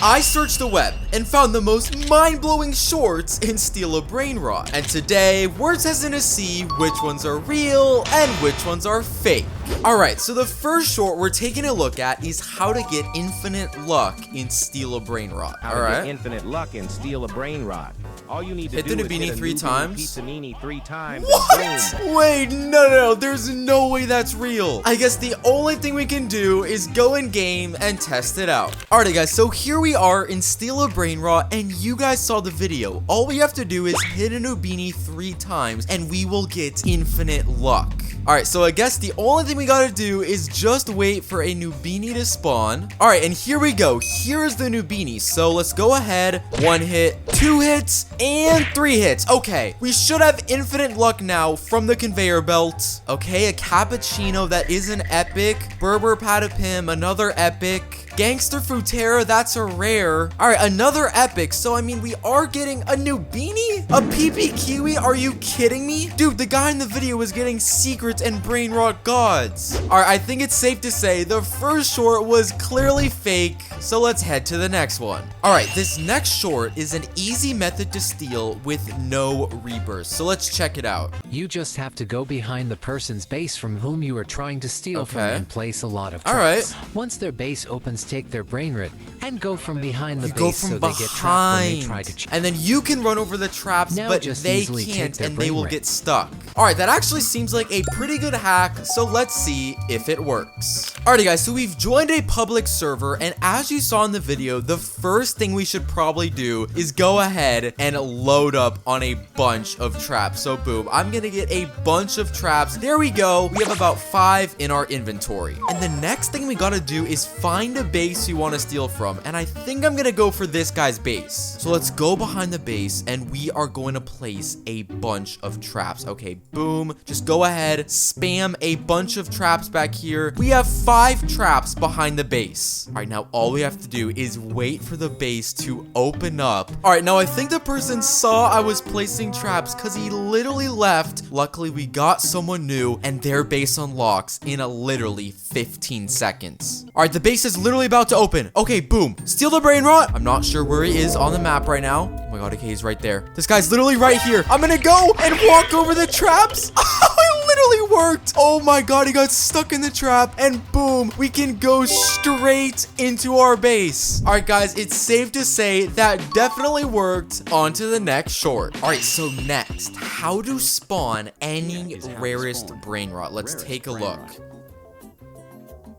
I searched the web and found the most mind-blowing shorts in Steal a Brainrot. And today, we're testing to see which ones are real and which ones are fake. Alright, so the first short we're taking a look at is how to get infinite luck in Steal a Brainrot. Alright. Infinite luck in Steal a Brainrot. All you need to hit do the is hit a three times. Pizza-nini 3 times. What? Wait, no, there's no way that's real. I guess the only thing we can do is go in game and test it out. Alright guys, so here we are in Steal a Brainrot, and you guys saw the video. All we have to do is hit a Nubini 3 times and we will get infinite luck. Alright, so I guess the only thing we gotta do is just wait for a Nubini to spawn. Alright, and here we go. Here is the Nubini. So let's go ahead. 1 hit, 2 hits, and 3 hits. Okay, we should have infinite luck now from the conveyor belt. Okay, a cappuccino, that is an epic. Berber Patapim, another epic. Gangster Fruitera, that's a rare. Alright, another epic. So, I mean, we are getting a Nubini? A PP Kiwi? Are you kidding me? Dude, the guy in the video was getting secrets and Brainrot gods. Alright, I think it's safe to say the first short was clearly fake. So let's head to the next one. Alright, this next short is an easy method to steal with no rebirth. So let's check it out. You just have to go behind the person's base from whom you are trying to steal from and place a lot of traps. Alright. Once their base opens, take their Brainrot and go from behind the you base go from so behind. they get trapped when they try to and then you can run over the traps, now but they can't and they will get stuck. Alright, that actually seems like a pretty good hack, so let's see if it works. Alrighty guys, so we've joined a public server, and as you saw in the video, the first thing we should probably do is go ahead and load up on a bunch of traps. So boom, I'm gonna get a bunch of traps. There we go. We have about 5 in our inventory. And the next thing we gotta do is find a base you want to steal from, and I think I'm gonna go for this guy's base. So let's go behind the base, and we are going to place a bunch of traps. Okay, boom. Just go ahead, spam a bunch of traps back here. We have 5 traps behind the base. All right, now all we have to do is wait for the base to open up. All right, now I think the person saw I was placing traps because he literally left. Luckily, we got someone new, and their base unlocks in literally 15 seconds. All right, the base is literally about to open. Okay, boom. Steal the Brainrot. I'm not sure where he is on the map right now. Oh my god, okay, he's right there. This guy's literally right here. I'm gonna go and walk over the traps. Oh, it literally worked. Oh my god, he got stuck in the trap, and boom, we can go straight into our base. All right, guys, it's safe to say that definitely worked. On to the next short. All right, so next, how to spawn any rarest Brainrot. Let's take a look.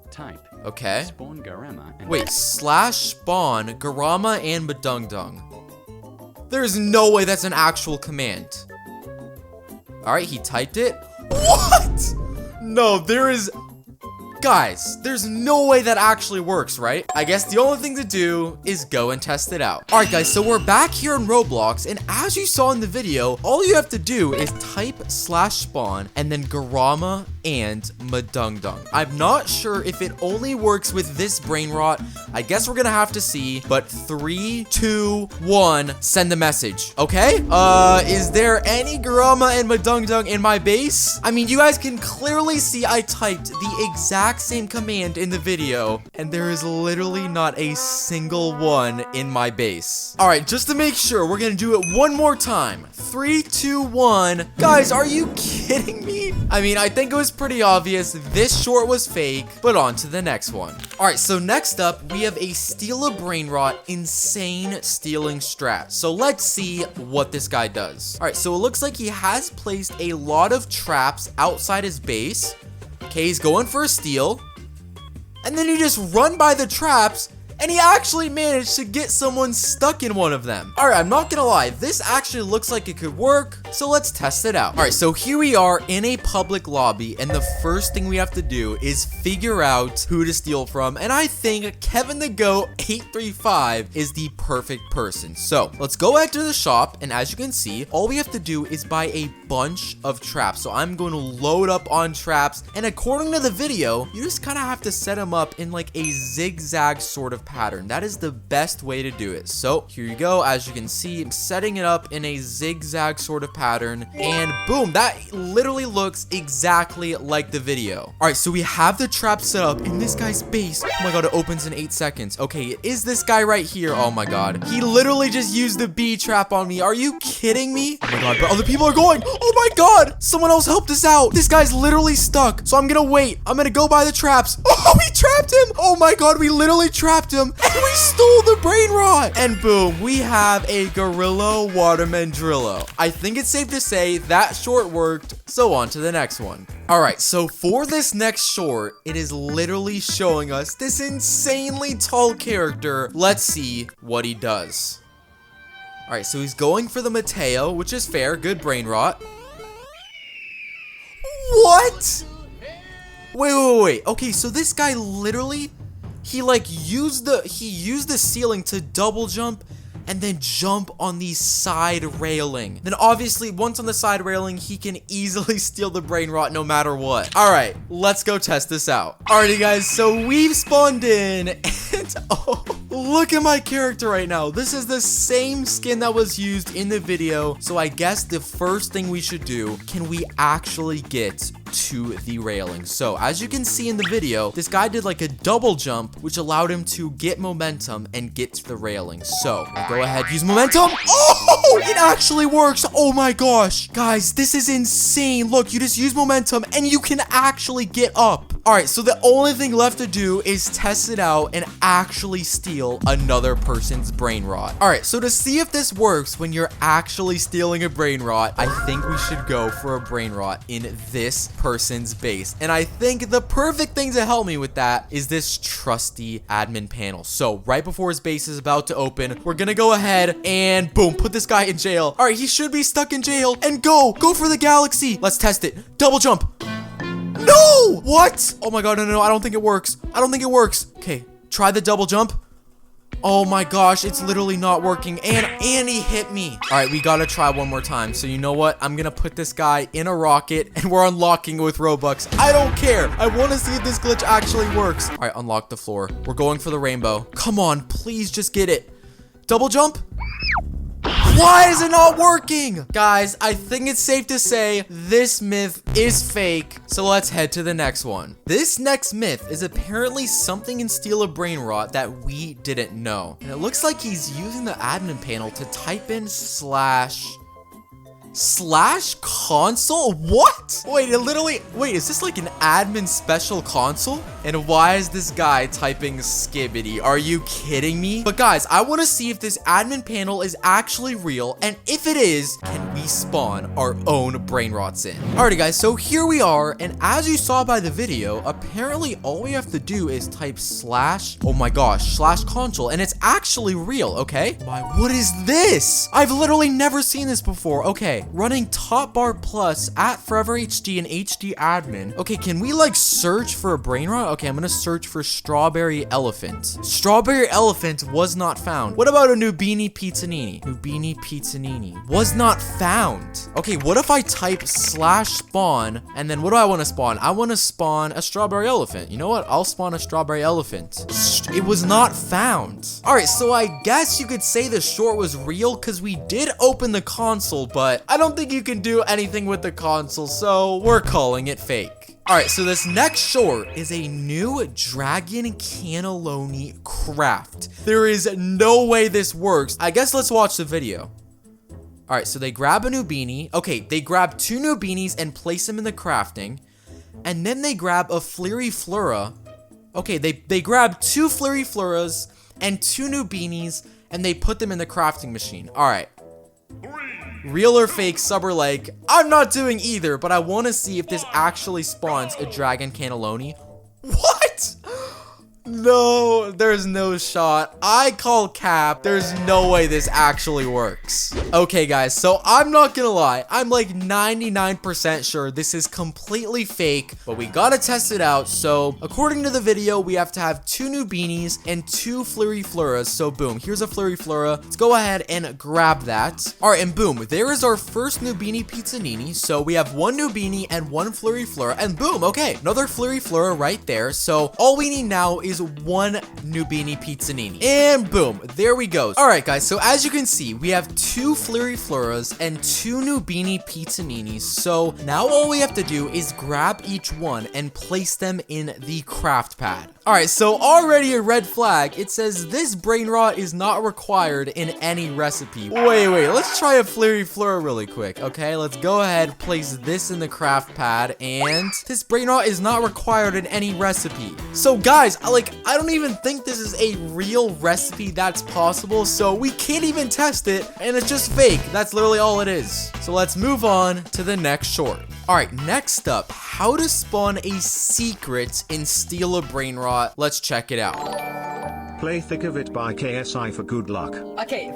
Type. Okay. Spawn Garama and wait, /spawn Garama and Badungdung. There's no way that's an actual command. Alright, he typed it. What? No, there is... Guys, there's no way that actually works, right? I guess the only thing to do is go and test it out. Alright guys, so we're back here in Roblox, and as you saw in the video, all you have to do is type /spawn and then Garama and Madungdung. I'm not sure if it only works with this Brainrot. I guess we're gonna have to see, but 3, 2, 1, send the message. Okay? Is there any Garama and Madungdung in my base? I mean, you guys can clearly see I typed the exact same command in the video, and there is literally not a single one in my base. All right, just to make sure, we're gonna do it one more time. 3, 2, 1. Guys, are you kidding me? I mean, I think it was pretty obvious this short was fake, but on to the next one. All right, so next up, we have a Steal a Brainrot insane stealing strat. So let's see what this guy does. All right, so it looks like he has placed a lot of traps outside his base. Okay, he's going for a steal. And then you just run by the traps, and he actually managed to get someone stuck in one of them. All right, I'm not gonna lie, this actually looks like it could work, so let's test it out. All right, so here we are in a public lobby, and the first thing we have to do is figure out who to steal from, and I think Kevin the Goat 835 is the perfect person. So let's go back to the shop, and as you can see, all we have to do is buy a bunch of traps. So I'm going to load up on traps, and according to the video, you just kind of have to set them up in like a zigzag sort of pattern. That is the best way to do it. So here you go. As you can see, I'm setting it up in a zigzag sort of pattern, and boom, that literally looks exactly like the video. All right, so we have the trap set up in this guy's base. Oh my god, it opens in 8 seconds. Okay, it is this guy right here. Oh my god, he literally just used the bee trap on me. Are you kidding me? Oh my god, but other people are going. Oh my god, someone else helped us out. This guy's literally stuck, so I'm gonna wait. I'm gonna go by the traps. Oh, we trapped him. Oh my god, we literally trapped him, and we stole the brain rot. And boom, we have a gorilla waterman drillo. I think it's safe to say that short worked, so on to the next one. All right, so for this next short, it is literally showing us this insanely tall character. Let's see what he does. All right, so he's going for the Mateo, which is fair. Good brain rot. What? Wait. Okay, so this guy literally, he used the ceiling to double jump and then jump on the side railing. Then obviously, once on the side railing, he can easily steal the brain rot no matter what. All right, let's go test this out. Alrighty, guys, so we've spawned in, and oh, look at my character right now. This is the same skin that was used in the video. So I guess the first thing we should do, can we actually get to the railing? So as you can see in the video, this guy did like a double jump, which allowed him to get momentum and get to the railing. So go ahead, use momentum. Oh, it actually works. Oh my gosh, guys, this is insane. Look, you just use momentum and you can actually get up. All right, so the only thing left to do is test it out and actually steal another person's brain rot. All right, so to see if this works when you're actually stealing a brain rot, I think we should go for a brain rot in this person's base. And I think the perfect thing to help me with that is this trusty admin panel. So right before his base is about to open, we're gonna go ahead and boom, put this guy in jail. All right, he should be stuck in jail, and go for the galaxy. Let's test it. Double jump. No! What? Oh my god, no, I don't think it works. Okay, try the double jump. Oh my gosh, it's literally not working, and he hit me. All right, we gotta try one more time. So you know what? I'm gonna put this guy in a rocket, and we're unlocking it with Robux. I don't care. I want to see if this glitch actually works. All right, unlock the floor. We're going for the rainbow. Come on, please just get it. Double jump. Why is it not working? Guys, I think it's safe to say this myth is fake. So let's head to the next one. This next myth is apparently something in Steal a Brain Rot that we didn't know. And it looks like he's using the admin panel to type in slash console. What? Wait, is this like an admin special console? And why is this guy typing skibbity? Are you kidding me? But guys, I want to see if this admin panel is actually real, and if it is, can we spawn our own brain rots in? Alrighty guys, so here we are, and as you saw by the video, apparently all we have to do is type slash console, and it's actually real. Okay, what is this? I've literally never seen this before. Okay, running top bar plus at Forever HD and HD admin. Okay, can we like search for a brain rot? Okay, I'm gonna search for strawberry elephant. Strawberry elephant was not found. What about a Nubini Pizzanini? Nubini Pizzanini was not found. Okay, what if I type slash spawn, and then what do I want to spawn? I want to spawn a strawberry elephant. You know what? I'll spawn a strawberry elephant. It was not found. All right, so I guess you could say the short was real because we did open the console, but I don't think you can do anything with the console, so we're calling it fake. All right, so this next short is a new dragon cannelloni craft. There is no way this works. I guess let's watch the video. All right, so they grab a Nubini. Okay, they grab 2 Nubinis and place them in the crafting. And then they grab a Flurry-Flura. Okay, they grab 2 Flurry-Fluras and 2 Nubinis, and they put them in the crafting machine. All right. Real or fake, sub or like. I'm not doing either, but I want to see if this actually spawns a dragon cannelloni. What? No, there's no shot. I call cap. There's no way this actually works. Okay, guys, so I'm not gonna lie. I'm like 99% sure this is completely fake, but we gotta test it out. So according to the video, we have to have 2 Nubinis and 2 Flurry-Fluras. So boom, here's a Flurry-Flura. Let's go ahead and grab that. All right, and boom, there is our first Nubini Pizzanini. So we have 1 Nubini and 1 Flurry-Flura, and boom, okay, another Flurry-Flura right there. So all we need now is is 1 Nubini Pizzanini. And boom, there we go. All right, guys, so as you can see, we have 2 Flurry Floras and 2 Nubini Pizzaninis. So now all we have to do is grab each one and place them in the craft pad. All right, so already a red flag. It says this Brainrot is not required in any recipe. Wait, let's try a Flurry Flora really quick. Okay, let's go ahead, place this in the craft pad, and this Brainrot is not required in any recipe. So guys, I don't even think this is a real recipe that's possible, so we can't even test it, and it's just fake. That's literally all it is. So let's move on to the next short. All right, next up, how to spawn a secret in Steal a Brainrot. Let's check it out. Play Thick of It by KSI for good luck. Okay.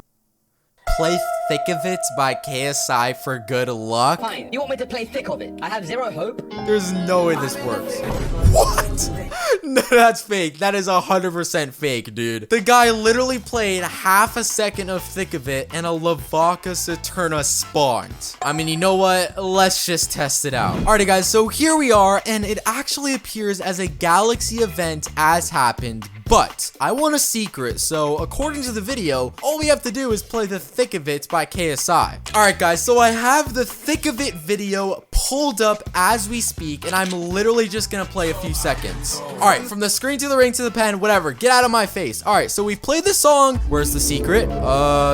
Play Thick of It by KSI for good luck? Fine. You want me to play Thick of It? I have zero hope. There's no way this works. What? No, that's fake. That is 100% fake, dude. The guy literally played half a second of Thick of It and a Lavaca Saturna spawned. I mean, you know what? Let's just test it out. Alrighty, guys, so here we are, and it actually appears as a galaxy event as happened, but I want a secret, so according to the video, all we have to do is play the Thick of It by KSI. Alright, guys, so I have the Thick of It video pulled up as we speak, and I'm literally just gonna play a few seconds. Alright, from the screen to the ring to the pen, whatever, get out of my face. Alright, so we've played the song. Where's the secret?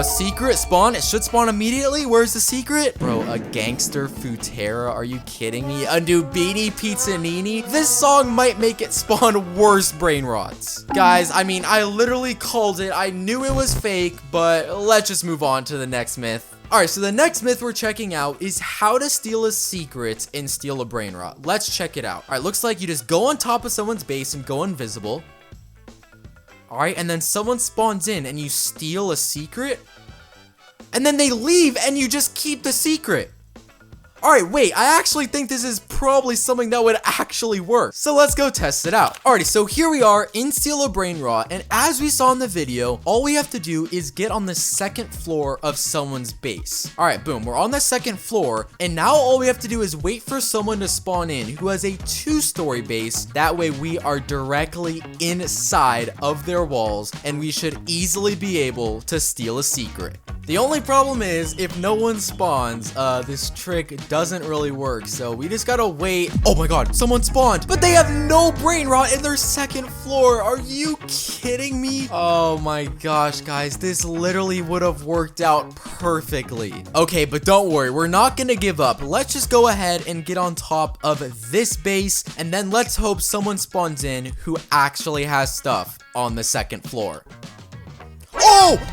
Secret spawn. It should spawn immediately. Where's the secret? Bro, a gangster Futera? Are you kidding me? A Nubini Pizzanini? This song might make it spawn worse Brainrots. Guys, I mean, I literally called it. I knew it was fake, but let's just move on to the next myth. Alright, so the next myth we're checking out is how to steal a secret in Steal a Brainrot. Let's check it out. Alright, looks like you just go on top of someone's base and go invisible. Alright, and then someone spawns in and you steal a secret. And then they leave and you just keep the secret. Alright, wait, I actually think this is probably something that would actually work. So let's go test it out. Alrighty, so here we are in Steal a Brainrot, and as we saw in the video, all we have to do is get on the second floor of someone's base. Alright, boom, we're on the second floor, and now all we have to do is wait for someone to spawn in who has a 2-story base. That way we are directly inside of their walls, and we should easily be able to steal a secret. The only problem is, if no one spawns, this trick doesn't really work, so we just gotta wait. Oh my god, someone spawned, but they have no Brainrot in their second floor. Are you kidding me? Oh my gosh, guys, this literally would have worked out perfectly. Okay, but don't worry, we're not gonna give up. Let's just go ahead and get on top of this base, and then let's hope someone spawns in who actually has stuff on the second floor.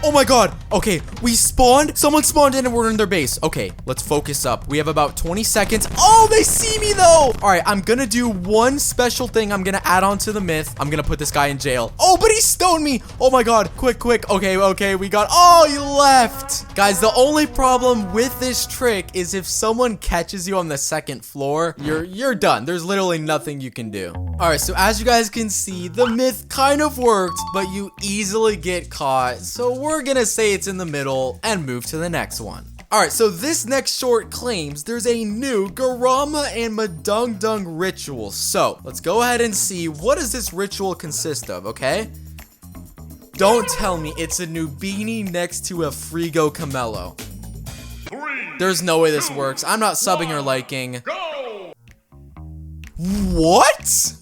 Oh my god. Okay, we spawned. Someone spawned in and we're in their base. Okay, let's focus up. We have about 20 seconds. Oh, they see me though. All right, I'm gonna do one special thing. I'm gonna add on to the myth. I'm gonna put this guy in jail. Oh, but he stoned me. Oh my god. Quick. Okay, we got. Oh, he left. Guys, the only problem with this trick is if someone catches you on the second floor, you're done. There's literally nothing you can do. All right, so as you guys can see, the myth kind of worked, but you easily get caught. So we're gonna say it's in the middle and move to the next one. Alright, so this next short claims there's a new Garama and Madungdung ritual. So let's go ahead and see, what does this ritual consist of, okay? Don't tell me it's a Nubini next to a Frigo Camello. There's no way this works. I'm not subbing or liking. What?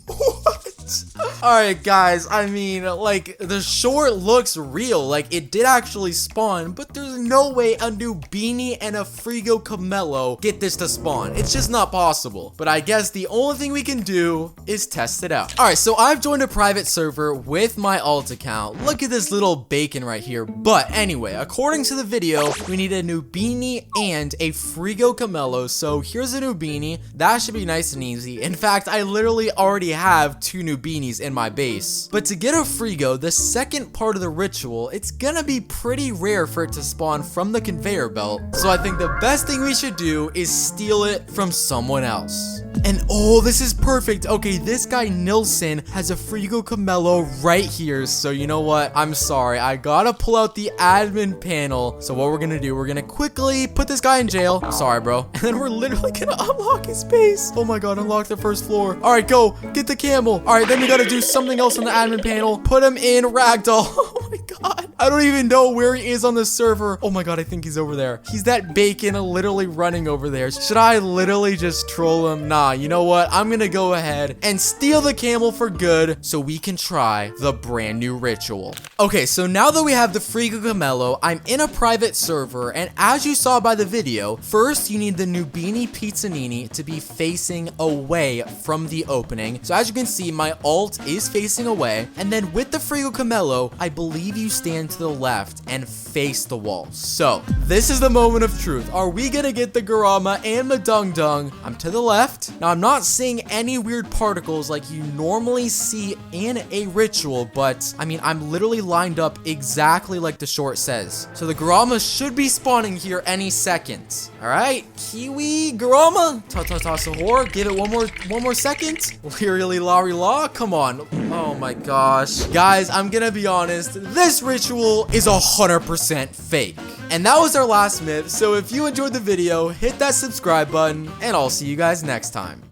Alright, guys, I mean, like, the short looks real. Like, it did actually spawn, but there's no way a Nubini and a Frigo Camello get this to spawn. It's just not possible. But I guess the only thing we can do is test it out. Alright, so I've joined a private server with my alt account. Look at this little bacon right here. But anyway, according to the video, we need a Nubini and a Frigo Camello. So here's a Nubini. That should be nice and easy. In fact, I literally already have 2 Nubinis in my base. But to get a Frigo, the second part of the ritual, it's gonna be pretty rare for it to spawn from the conveyor belt. So I think the best thing we should do is steal it from someone else. And oh, this is perfect. Okay, this guy Nilsson has a Frigo Camello right here. So you know what? I'm sorry. I gotta pull out the admin panel. So what we're gonna do, we're gonna quickly put this guy in jail. Sorry, bro. And then we're literally gonna unlock his base. Oh my god, unlock the first floor. All right, go. Get the camel. All right, then we gotta do do something else on the admin panel. Put him in ragdoll. Oh my god. I don't even know where he is on the server. Oh my god, I think he's over there. He's that bacon literally running over there. Should I literally just troll him? Nah, you know what? I'm gonna go ahead and steal the camel for good so we can try the brand new ritual. Okay, so now that we have the Frigo Camello, I'm in a private server, and as you saw by the video, first you need the Nubini Pizzanini to be facing away from the opening. So as you can see, my alt is facing away, and then with the Frigo Camello, I believe you stand to the left and face the wall. So this is the moment of truth. Are we gonna get the Garama and Madung Dung? I'm to the left. Now I'm not seeing any weird particles like you normally see in a ritual, but I mean, I'm literally lined up exactly like the short says. So the Garama should be spawning here any second. All right, Kiwi, Garama, ta-ta-ta Sahor, give it one more second. Literally, Lari La, come on. Oh my gosh. Guys, I'm gonna be honest, this ritual is 100% fake. And that was our last myth, so if you enjoyed the video, hit that subscribe button, and I'll see you guys next time.